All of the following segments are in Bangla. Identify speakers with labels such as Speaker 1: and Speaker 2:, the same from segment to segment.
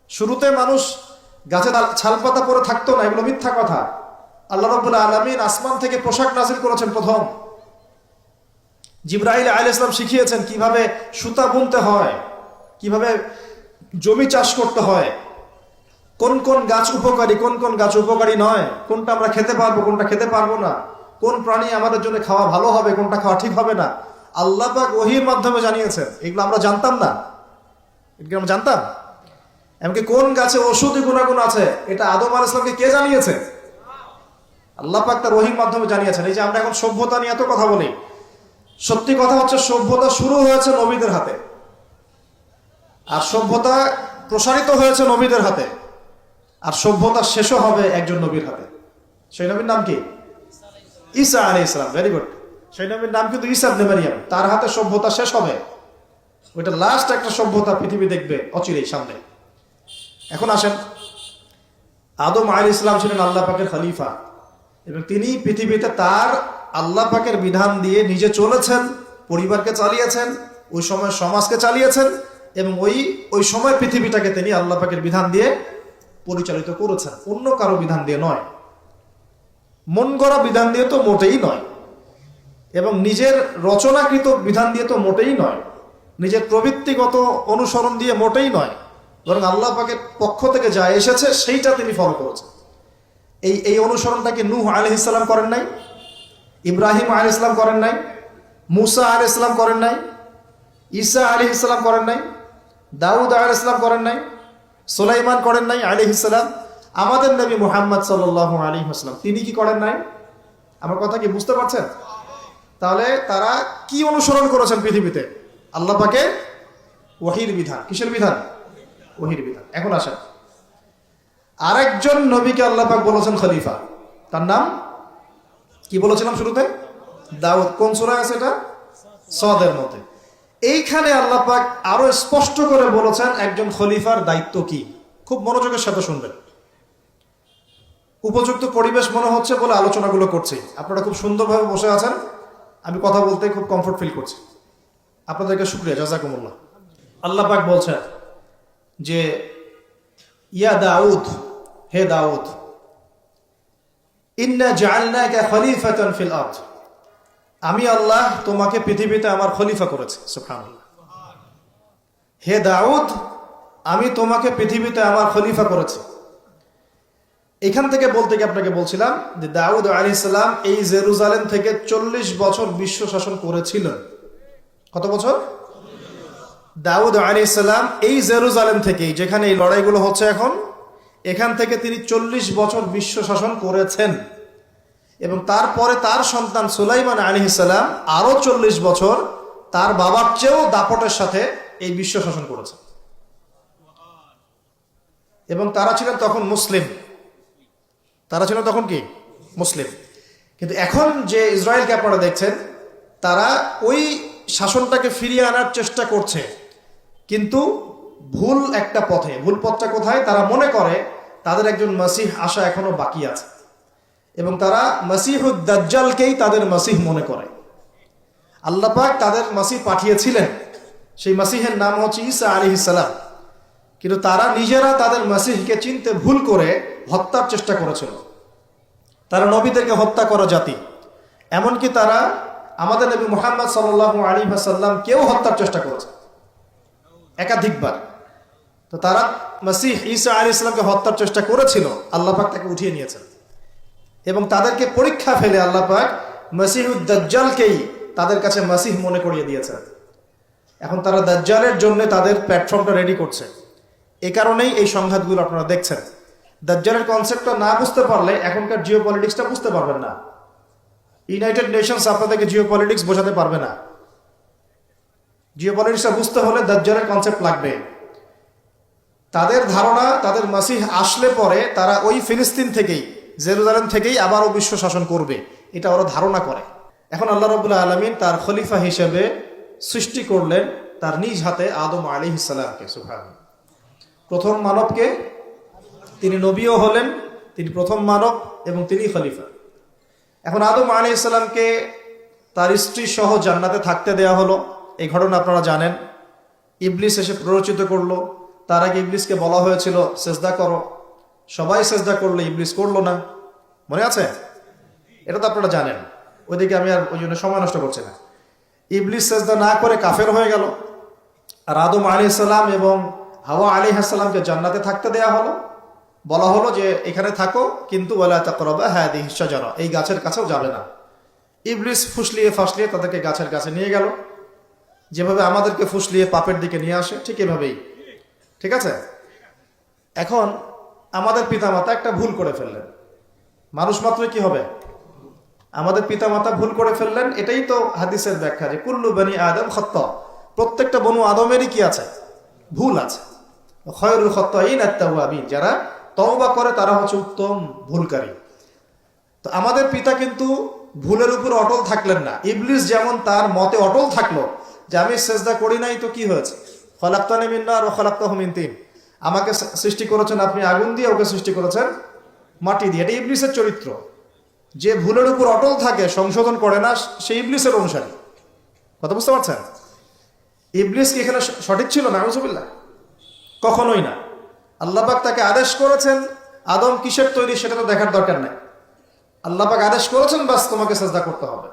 Speaker 1: শুরুতে মানুষ গাছে ছালপাতা পরে থাকতো না, এগুলো মিথ্যা কথা। আল্লাহ রাব্বুল আলামিন আসমান থেকে পোশাক নাজিল করেছেন প্রথম। জিবরাইল আলাইহিস সালাম শিখিয়েছেন কিভাবে সুতা বুনতে হয়, কিভাবে জমি চাষ করতে হয়, কোন কোন গাছ উপকারী, কোন কোন গাছ উপকারী নয়, কোনটা আমরা খেতে পারবো, কোনটা খেতে পারবো না, কোন প্রাণী আমাদের জন্য খাওয়া ভালো হবে, কোনটা খাওয়া ঠিক হবে না, আল্লাহ পাক ওহীর মাধ্যমে জানিয়েছেন। এগুলো আমরা জানতাম না, এগুলো আমরা জানতাম। এমনকি কোন গাছে ঔষধি গুণাগুণ আছে এটা আদম আলাইহিস সালামকে কে জানিয়েছে? আল্লাহ পাক তার ওহীর মাধ্যমে জানিয়েছেন। এই যে আমরা এখন সভ্যতা নিয়ে এত কথা বলি, সত্যি কথা হচ্ছে সভ্যতা শুরু হয়েছে নবীদের হাতে, আর সভ্যতা প্রসারিত হয়েছে নবীদের হাতে, আর সভ্যতা শেষও হবে একজন নবীর হাতে। সেই নবীর নাম কি? ঈসা আলাইহিস সালাম। Very good. সেই নবীর নাম কিন্তু ঈসা ইবনে মারইয়াম। তার হাতে সভ্যতা শেষ হবে। ওইটা লাস্ট একটা সভ্যতা পৃথিবী দেখবে অচিরেই সামনে। এখন আসেন, আদম আলাইহিস সালাম ছিলেন আল্লাহ পাকের খলিফা, এবং তিনি পৃথিবীতে তার আল্লাহ পাকের বিধান দিয়ে নিজে চলেছেন, পরিবারকে চালিয়েছেন, ওই সময় সমাজকে চালিয়েছেন, এবং ওই সময় পৃথিবীটাকে তিনি আল্লাহ পাকের বিধান দিয়ে পরিচালিত করেছেন, অন্য কারো বিধান দিয়ে নয়, মন গড়া বিধান দিয়ে তো মোটেই নয়, এবং নিজের রচনাকৃত বিধান দিয়ে তো মোটেই নয়, নিজের প্রবৃত্তিগত অনুসরণ দিয়ে মোটেই নয়, বরং আল্লাহ পাকের পক্ষ থেকে যা এসেছে সেইটা তিনি ফলো করেছেন। এই অনুসরণটা কি নূহ আলাইহিস সালাম করেন নাই? ইব্রাহিম আলাইহিস সালাম করেন নাই? মুসা আলাইহিস সালাম করেন নাই? ঈসা আলাইহিস সালাম করেন নাই? দাউদ আলাইহিস সালাম করেন নাই? সুলাইমান করেন নাই আলাইহিস সালাম? আমাদের নবী মুহাম্মদ সাল্লাল্লাহু আলাইহি ওয়াসাল্লাম তিনি কি করেন নাই? আমার কথা কি বুঝতে পারছেন? তাহলে তারা কি অনুসরণ করেছেন পৃথিবীতে? আল্লাহ পাকের ওহীর বিধান। কিসের বিধান? ওহীর বিধান। এখন আসেন, আরেকজন নবীকে আল্লাহ পাক বলেছেন খলিফা, তার নাম কি বলেছিলাম শুরুতে? দাউদ। কোন সূরায় আছে এটা? সদের মধ্যে। এইখানে আল্লাহ পাক আরো স্পষ্ট করে বলেছেন একজন খলিফার দায়িত্ব কি। খুব মনোযোগের সাথে শুনবেন। উপযুক্ত পরিবেশ মনে হচ্ছে বলে আলোচনাগুলো করছি। আপনারা খুব সুন্দরভাবে বসে আছেন, আমি কথা বলতে খুব কমফোর্ট ফিল করছি। আপনাদেরকে শুকরিয়া, জাযাকুমুল্লাহ। আল্লাহ পাক বলছেন যে ইয়া দাউদ, হে দাউদ, ইন্না জাআলনাকা খলিফাতান ফিল আরদ, আমি আল্লাহ তোমাকে পৃথিবীতে আমার খলিফা করেছি। সুবহানাল্লাহ। হে দাউদ, আমি তোমাকে পৃথিবীতে আমার খলিফা করেছি। এখান থেকে বলতে গিয়ে আপনাকে বলছিলাম যে দাউদ আলাইহিস সালাম এই জেরুজালেম থেকে 40 বছর বিশ্ব শাসন করেছিলেন। কত বছর? দাউদ আলাইহিস সালাম এই জেরুজালেম থেকে, যেখানে এই লড়াইগুলো হচ্ছে এখন, এখান থেকে তিনি 40 বছর বিশ্ব শাসন করেছেন, এবং তারপরে তার সন্তান সুলাইমান আলাইহিস সালাম আরো 40 বছর তার বাবার চেয়েও দাপটের সাথে এই বিশ্ব শাসন করেছে, এবং তারা ছিলেন তখন মুসলিম। তারা ছিল তখন কি? মুসলিম। কিন্তু এখন যে ইসরায়েলকে আপনারা দেখছেন, তারা ওই শাসনটাকে ফিরিয়ে আনার চেষ্টা করছে, কিন্তু ভুল একটা পথে। ভুল পথটা কোথায়? তারা মনে করে তাদের একজন মাসিহ আসা এখনো বাকি আছে, এবং তারা মাসিহুদ দাজ্জালকেই তাদের মাসিহ মনে করে। আল্লাহ পাক তাদের মাসিহ পাঠিয়েছিলেন, সেই মাসিহের নাম হচ্ছে ঈসা আলাইহিস সালাম, কিন্তু তারা নিজেরা তাদের মাসিহকে চিনতে ভুল করে হত্যার চেষ্টা করেছিল। তারা নবীদেরকে হত্যা করা জাতি, এমনকি তারা আমাদের নবী মুহাম্মদ সাল্লাল্লাহু আলাইহি ওয়াসাল্লাম কেউ হত্যার চেষ্টা করেছে একাধিকবার। তো তারা মাসিহ ঈসা আলাইহিস সালামকে হত্যার চেষ্টা করেছিল, আল্লাহ পাক তাকে উঠিয়ে নিয়েছেন, এবং তাদেরকে পরীক্ষা ফেলে আল্লাহ পাক মাসিহুদ দাজ্জালকেই তাদের কাছে মাসিহ মনে করিয়ে দিয়েছেন। এখন তারা দাজ্জালের জন্য তাদের প্ল্যাটফর্মটা রেডি করছে। এই কারণেই এই সংঘাতগুলো আপনারা দেখছেন। দাজ্জালের কনসেপ্টটা না বুঝতে পারলে এখনকার জিও পলিটিক্সটা বুঝতে পারবেন না। ইউনাইটেড নেশনস আপনাদেরকে জিও পলিটিক্স বোঝাতে পারবে না। জিও পলিটিক্সটা বুঝতে হলে দাজ্জালের কনসেপ্ট লাগবে। তাদের ধারণা তাদের মাসিহ আসলে পরে তারা ওই ফিলিস্তিন থেকেই, জেরুজালেম থেকেই আবারও বিশ্ব শাসন করবে, এটা ওরা ধারণা করে। এখন আল্লাহ রাব্বুল আলামিন তার খলিফা হিসেবে সৃষ্টি করলেন তার নিজ হাতে আদম আলাইহিস সালামকে। সুবহানাল্লাহ। প্রথম মানবকে, তিনি নবীও হলেন, তিনি প্রথম মানব, এবং তিনি খলিফা। এখন আদম আলাইহিস সালামকে তার স্ত্রী সহ জান্নাতে থাকতে দেয়া হলো। এই ঘটনা আপনারা জানেন। ইবলিস এসে প্ররোচিত করলো, তার আগে ইবলিসকে বলা হয়েছিল সেজদা করো, সবাই সেজদা করলো, ইবলিস করলো না, মনে আছে? এটা তো আপনারা জানেন, ওইদিকে আমি আর ওই জন্য সময় নষ্ট করছি না। ইবলিস সেজদা না করে কাফের হয়ে গেল, আর আদম আলাইহিস সালাম এবং হাওয়া আলাইহিস সালামকে জান্নাতে থাকতে দেয়া হলো, বলা হলো যে এখানে থাকো, কিন্তু ওয়ালা তাকরাবা হাদিহিশ শাজারা, এই গাছের কাছেও যাবে না। ইবলিস ফুসলিয়ে ফাসলিয়ে তাদেরকে গাছের কাছে নিয়ে গেল, যেভাবে আমাদেরকে ফুসলিয়ে পাপের দিকে নিয়ে আসে ঠিক এভাবেই, ঠিক আছে? এখন আমাদের পিতামাতা একটা ভুল করে ফেললেন, মানুষ মাত্রই কি হবে? আমাদের পিতামাতা ভুল করে ফেললেন। এটাই তো হাদিসের ব্যাখ্যা যে কুল্লু বনি আদম খাত্তা, প্রত্যেকটা বনু আদমেরই কি আছে? ভুল আছে। খায়রুল খাত্তাইন আত-তাওয়াবিন, যারা তওবা করে তারা হচ্ছে উত্তম ভুলকারী। তো আমাদের পিতা কিন্তু ভুলের উপর অটল থাকলেন না। ইবলিস যেমন তার মতে অটল থাকলো যে আমি সেজদা করি নাই তো কি হয়েছে, খলাকতানি মিন নার ওয়া খলাকতাহু মিন তিন, আমাকে সৃষ্টি করেছেন আপনি আগুন দিয়ে, ওকে সৃষ্টি করেছেন মাটি দিয়ে। এটা ইবলিসের চরিত্র, যে ভুলের উপর অটল থাকে, সংশোধন করে না, সে ইবলিসের অনুসারী। কথা বুঝতে পারছেন? ইবলিস কি এখানে সঠিক ছিল? নাউজুবিল্লাহ, কখনোই না। আল্লাহ পাক তাকে আদেশ করেছেন, আদম কিসের তৈরি সেটা তো দেখার দরকার নাই, আল্লাহ পাক আদেশ করেছেন, বাস তোমাকে সেজদা করতে হবে।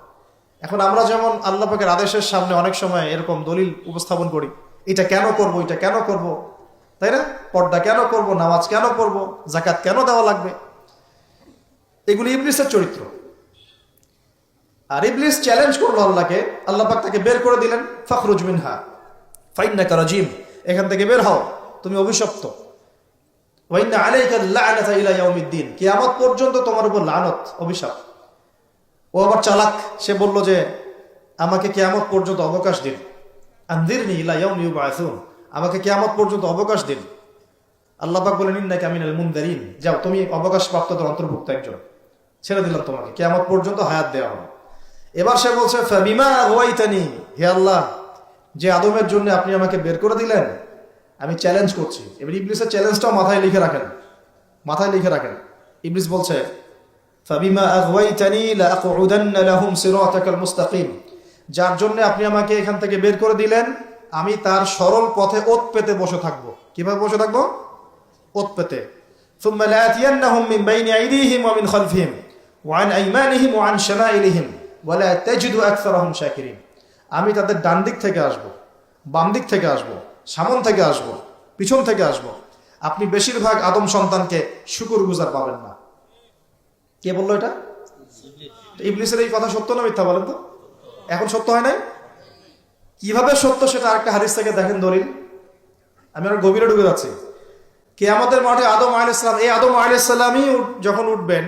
Speaker 1: এখন আমরা যেমন আল্লাহ পাকের আদেশের সামনে অনেক সময় এরকম দলিল উপস্থাপন করি, এটা কেন করব, এটা কেন করব, তাই না? পর্দা কেন করব, নামাজ কেন পড়ব, যাকাত কেন দেওয়া লাগবে, এগুলি ইবলিসের চরিত্র। আর ইবলিস চ্যালেঞ্জ করলো আল্লাহকে, আল্লাহ পাক তাকে বের করে দিলেন, ফাখরুজ মিনহা ফাইন্নাকা রাজিম, এখান থেকে বের হও, তুমি অভিশপ্ত। ওয়া ইন্না আলাইকা লা'নাতা ইলা ইয়াউমিদ্দিন, কিয়ামত পর্যন্ত তোমার উপর লানত, অভিশাপ। ও আবার চালাক, সে বলল যে আমাকে কিয়ামত পর্যন্ত অবকাশ দিন, আনদিরনি ইলা ইয়াউমি ইউবআসুন, আমাকে কিয়ামত পর্যন্ত অবকাশ দিন। আল্লাহ পাক বলেন ইন্নাকা মিনাল মুনদারিন, যাও তুমি অবকাশ প্রাপ্তদের অন্তর্ভুক্ত একজন, ছেড়ে দিলাম তোমাকে, কিয়ামত পর্যন্ত হায়াত দেওয়া হবে। এবার সে বলছে ফাবিমা আগওয়াইতানি, হে আল্লাহ, যে আদমের জন্য আপনি আমাকে বের করে দিলেন, আমি চ্যালেঞ্জ করছি। এবার ইবলিসের চ্যালেঞ্জটাও মাথায় লিখে রাখেন, মাথায় লিখে রাখেন। ইবলিস বলছে ফাবিমা আগওয়াইতানি লাআকউদান্না লাহুম সিরাতাকাল মুস্তাকিম, যার জন্য আপনি আমাকে এখান থেকে বের করে দিলেন, আমি তার সরল পথে ওত পেতে বসে থাকবো। কিভাবে বসে থাকবো? ওত পেতে। ثم لآتينهم من بين أيديهم ومن خلفهم وعن أيمانهم وعن شمائلهم ولا تجد أكثرهم شاكرين, আমি তাদের ডান দিক থেকে আসব, বাম দিক থেকে আসব, সামন থেকে আসব, পিছন থেকে আসব, আপনি বেশিরভাগ আদম সন্তানকে শুকরগুজার পাবেন না। কে বললো এটা? ইবলিসের এই কথা সত্য না মিথ্যা বলেন তো? এখন সত্য হয় নাই? কিভাবে সত্য সেটা আরেকটা হাদিস থেকে দেখেন, দলিল। আমি আর গভীরে ঢুকে যাচ্ছি। কিয়ামতের মাঠে আদম আলাইহিস সালাম, এই আদম আলাইহিস সালামই যখন উঠবেন,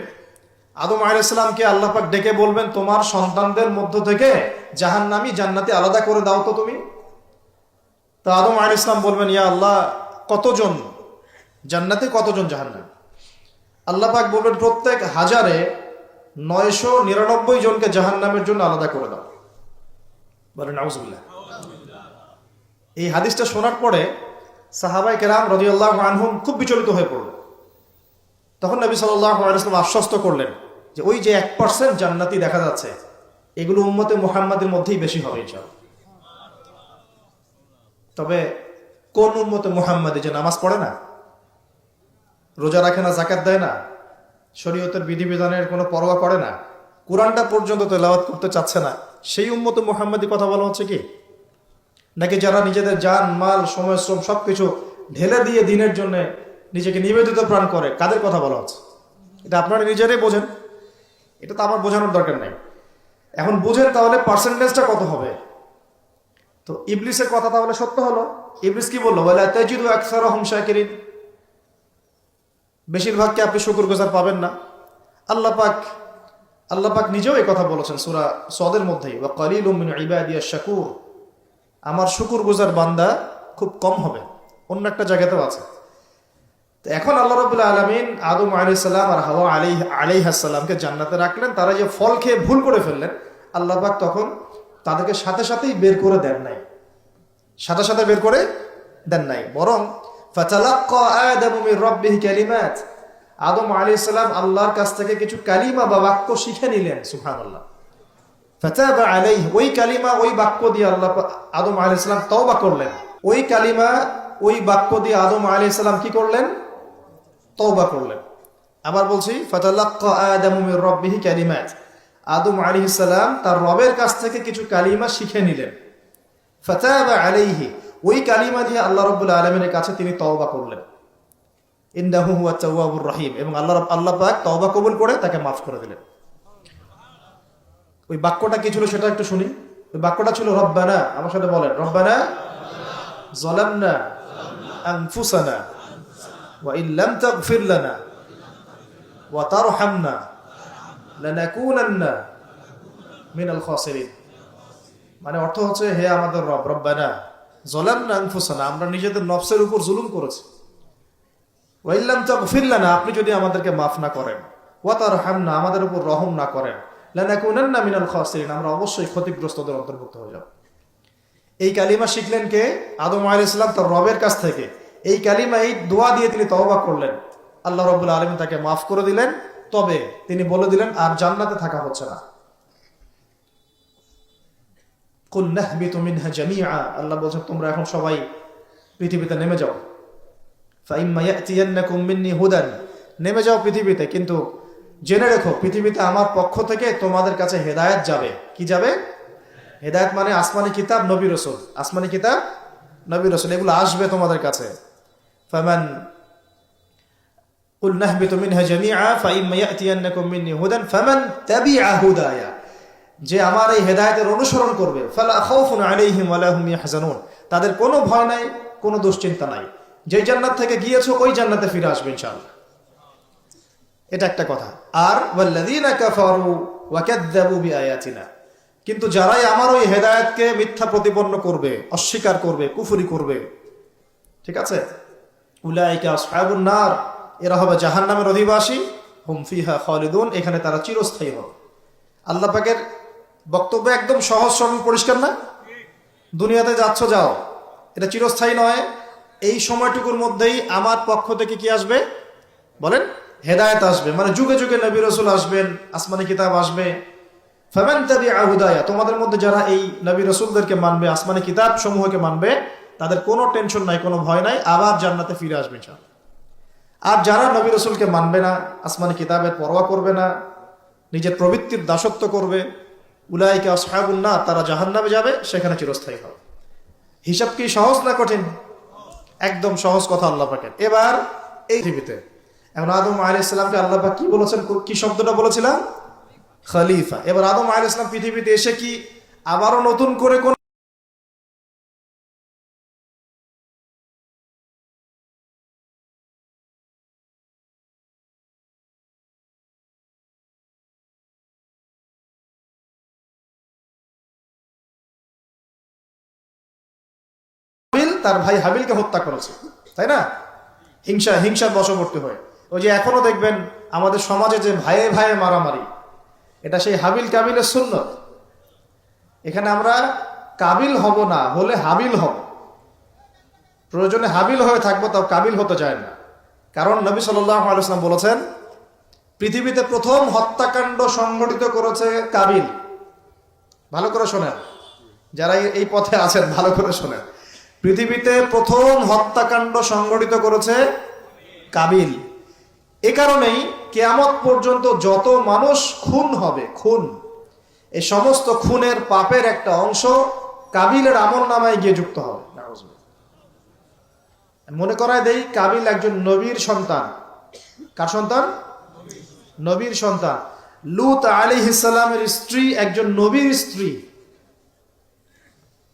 Speaker 1: আদম আলাইহিস সালামকে আল্লাহ পাক ডেকে বলবেন তোমার সন্তানদের মধ্য থেকে জাহান্নামী জান্নাতি আলাদা করে দাও তো তুমি। তো আদম আলাইহিস সালাম বলবেন ইয়া আল্লাহ, কতজন জান্নাতি, কতজন জাহান্নামী? আল্লাহ পাক বলবেন প্রত্যেক 1000-999 জনকে জাহান্নামের জন্য আলাদা করে দাও। বলেন নাউজুবিল্লাহ। এই হাদিসটা শোনার পরে সাহাবায়ে কেরাম রাদিয়াল্লাহু আনহুম খুব বিচলিত হয়ে পড়ল। তখন নবী সাল্লাল্লাহু আলাইহি ওয়াসাল্লাম আশ্বস্ত করলেন যে ওই যে 1% জান্নাতি দেখা যাচ্ছে, এগুলো উম্মতে মুহাম্মাদের মধ্যেই বেশি হবে ইনশাআল্লাহ। তবে কোন উম্মতে মুহাম্মাদে যে নামাজ পড়ে না, রোজা রাখে না, যাকাত দেয় না, শরীয়তের বিধিবিধানের কোনো পরোয়া করে না, কোরআনটা পর্যন্ত তেলাওয়াত করতে চাচ্ছে না, সেই উম্মতে মুহাম্মাদি কথা বলা হচ্ছে কি? নাকি যারা নিজেদের জান মাল সময় শ্রম সবকিছু ঢেলে দিয়ে দিনের জন্য নিজেকে নিবেদিত প্রাণ করে, কাদের কথা বলা হচ্ছে? এটা আপনারা নিজেরাই বোঝেন, এটা তো আমার বোঝানোর দরকার নাই। এখন বুঝেন তাহলে পার্সেন্টেজটা কত হবে। তো ইবলিসের কথা তাহলে সত্য হলো। ইবলিস কি বললো? ওয়ালা তাজিদু আকসারাহুম শাকিরিন, বেশিরভাগকে আপনি শুকরগুজার পাবেন না। আল্লাহ পাক নিজেও এই কথা বলেছেন সূরা সদের মধ্যেই, ওয়া কালিলুম মিন ইবাদিয়াশ শাকুর, আমার শুকরগুজার বান্দা খুব কম হবে। অন্য একটা জায়গাতেও আছে। তো এখন আল্লাহ রাব্বুল আলামিন আদম আলাইহিস সালাম আর হাওয়া আলাইহিস সালামকে জান্নাতে রাখলেন, তারা যে ফল খেয়ে ভুল করে ফেললেন, আল্লাহ পাক তখন তাদেরকে সাথে সাথেই বের করে দেন নাই, সাথে সাথে বের করে দেন নাই, বরং ফাতালাক্কা আদামু মির রাব্বিহি কালিমাত, আদম আলাইহিস সালাম আল্লাহর কাছ থেকে কিছু কালিমা বা বাক্য শিখে নিলেন। সুবহানাল্লাহ। ফাতাবা আলাইহি, ওই কালিমা ওই বাক্য দিয়ে আল্লাহ আদম আলাইহিস সালাম তওবা করলেন। ওই কালিমা ওই বাক্য দিয়ে আদম আলাইহিস সালাম কি করলেন? তওবা করলেন। আবার বলছি, ফাতালাক্কা আদামু মির রাব্বিহি কালিমাত, আদম আলাইহিস সালাম তার রবের কাছ থেকে কিছু কালিমা শিখে নিলেন। ফাতাবা আলাইহি, ওই কালিমা দিয়ে আল্লাহ রাব্বুল আলামিনের কাছে তিনি তওবা করলেন। ইন্নাহু হুয়াত তাওয়াবুর রহিম, এবং আল্লাহ পাক তওবা কবুল করে তাকে মাফ করে দিলেন। ওই বাক্যটা কি ছিল সেটা একটু শুনি। ওই বাক্যটা ছিল রব্বানা, আমার সাথে বলেন, রব্বানা যালামনা আনফুসানা ওয়া ইল্লাম তাগফির লানা ওয়া তারহামনা লানাকুনান্না মিনাল খাসিরিন। মানে অর্থ হচ্ছে, হে আমাদের রব, রব্বানা যালামনা আনফুসানা, আমরা নিজেদের নফসের উপর জুলুম করেছি। ওয়া ইল্লাম তাগফির লানা, আপনি যদি আমাদেরকে মাফ না করেন, ওয়া তারহামনা, আমাদের উপর রহম না করেন, লানাকুনান্না মিনাল খাসিরিন, আমরা অবশ্যই ক্ষতিগ্রস্তদের অন্তর্ভুক্ত হয়ে যাব। এই কালিমা শিখলেন কে? আদম আলাইহিস সালাম তার রবের কাছ থেকে। এই কালিমা, এই দোয়া দিয়ে তিনি তওবা করলেন, আল্লাহ রাব্বুল আলামিন তাকে মাফ করে দিলেন। তবে তিনি বলে দিলেন আর জান্নাতে থাকা হচ্ছে না। কুল নাহবিতু মিনহা জামিআ, আল্লাহ বলেন তোমরা এখন সবাই পৃথিবীতে নেমে যাও। ফাইম্মা ইয়াতিয়ান্নাকুম মিন্নি হুদান, নেমে যাও পৃথিবীতে, কিন্তু জেনে রেখো পৃথিবীতে আমার পক্ষ থেকে তোমাদের কাছে হেদায়েত যাবে। কি যাবে? হেদায়েত মানে আসমানি কিতাব, নবী রাসূল। আসমানি কিতাব, নবী রাসূল, এগুলো আসবে তোমাদের কাছে। ফামান কুল নাহবিতু মিনহা জামিআ ফাইম্মা ইয়াতিয়ান্নাকুম মিন্নি হুদান ফামান তাবিআ হুদায়া, যে আমার এই হেদায়েতের অনুসরণ করবে, ফালা খাউফুন আলাইহিম ওয়ালা হুম ইয়াহজানুন, তাদের কোনো ভয় নাই, কোনো দুশ্চিন্তা নাই। যে জান্নাত থেকে গিয়েছো ওই জান্নাতে ফিরে আসবে ইনশাআল্লাহ। এটা একটা কথা। আর ওয়াল্লাযীনা কাফারু ওয়া কাযযাবু বিআয়াতিনা, কিন্তু যারাই আমার ওই হেদায়েতকে মিথ্যা প্রতিপন্ন করবে, অস্বীকার করবে, কুফরি করবে, ঠিক আছে, উলাইকা আসহাবুন নার, এরা হবে জাহান্নামের অধিবাসী, হুম ফিহা খালিদুন, এখানে তারা চিরস্থায়ী হবে। আল্লাহ পাকের বক্তব্য একদম সহজ সরল পরিষ্কার না? দুনিয়াতে যাচ্ছ যাও, এটা চিরস্থায়ী নয়। এই সময়টুকুর মধ্যেই আমার পক্ষ থেকে কি আসবে বলেন? হেদায়েত আসবে, মানে যুগে যুগে নবী রাসূল আসবেন, আসমানি কিতাব আসবে। ফামান তাবিআ হুদায়া, তোমাদের মধ্যে যারা এই নবী রাসূলদেরকে মানবে, আসমানি কিতাব সমূহকে মানবে, তাদের কোনো টেনশন নাই, কোনো ভয় নাই, আবার জান্নাতে ফিরে আসবে ইনশাআল্লাহ। আর যারা নবী রাসূলকে মানবে না, আসমানি কিতাবের পরোয়া করবে না, নিজের প্রবৃত্তির দাসত্ব করবে, উলাইকা আসহাবুন নার, তারা জাহান্নামে যাবে, সেখানে চিরস্থায়ী হবে। হিসাব কি সহজ না কঠিন? একদম সহজ কথা আল্লাহ পাকের। এবার এই পৃথিবীতে এখন আদম আলাইহিস সালামকে আল্লাহ পাক কি বলেছেন? কি শব্দটা বলেছিলাম? খলিফা। এবার আদম আলাইহিস সালাম পৃথিবীতে এসে কি আবারও নতুন করে কোন তার ভাই হাবিলকে হত্যা করেছে, তাই না? হিংসার বশবর্তী হয়ে। ওই যে এখনো দেখবেন আমাদের সমাজে যে ভাইয়ে ভাইয়ে মারামারি, এটা সেই হাবিল কাবিলের সুন্নত। এখানে আমরা কাবিল হব না, হলে হাবিল হব। প্রয়োজনে হাবিল হয়ে থাকবো, তাও কাবিল হতে চায় না। কারণ নবী সাল্লাল্লাহু আলাইহি ওয়াসাল্লাম বলেছেন, পৃথিবীতে প্রথম হত্যাকাণ্ড সংগঠিত করেছে কাবিল। ভালো করে শোনেন, যারা এই পথে আছেন ভালো করে শোনেন। পৃথিবীতে প্রথম হত্যাকাণ্ড সংগঠিত করেছে কাবিল। এ কারণেই কিয়ামত পর্যন্ত যত মানুষ খুন হবে, খুন, এই সমস্ত খুনের পাপের একটা অংশ কাবিলের আমলনামায় গিয়ে যুক্ত হবে। মনে করায় দেই, কাবিল একজন নবীর সন্তান। কার সন্তান? নবীর সন্তান। লূত আলাইহিস সালামের স্ত্রী একজন নবীর স্ত্রী।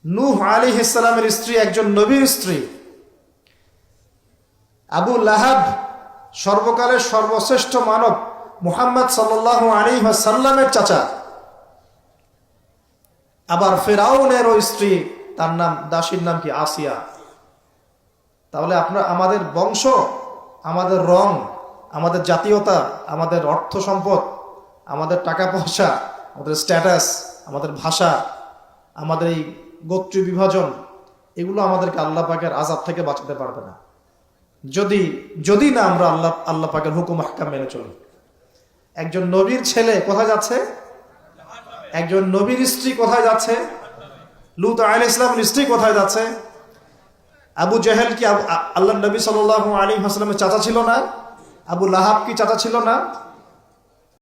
Speaker 1: নূহ আলাইহিস সালামের স্ত্রী একজন নবীর স্ত্রী। আবু লাহাব সর্বকালের সর্বশ্রেষ্ঠ মানব মুহাম্মদ সাল্লাল্লাহু আলাইহি ওয়াসাল্লামের চাচা। আবার ফিরআউনের ওই স্ত্রী, তার নাম, দাসীর নাম কি? আসিয়া। তাহলে আমাদের বংশ, আমাদের রং, আমাদের জাতীয়তা, আমাদের অর্থ সম্পদ, আমাদের টাকা পয়সা, আমাদের স্ট্যাটাস, আমাদের ভাষা, আমাদের এই গোত্রীয় বিভাজন, এগুলো আমাদেরকে আল্লাহ পাকের আযাব থেকে বাঁচাতে পারবে না, যদি না আমরা আল্লাহ পাকের হুকুম আহকাম মেনে চলি। একজন নবীর ছেলে কোথায় যাচ্ছে? একজন নবীর স্ত্রী কোথায় যাচ্ছে? লূত আলাইহিস সালামের স্ত্রী কোথায় যাচ্ছে? আবু জাহেল কি আল্লাহ নবী সাল্লাল্লাহু আলাইহি ওয়াসাল্লামের চাচা ছিল না? আবু লাহাব কি চাচা ছিল না?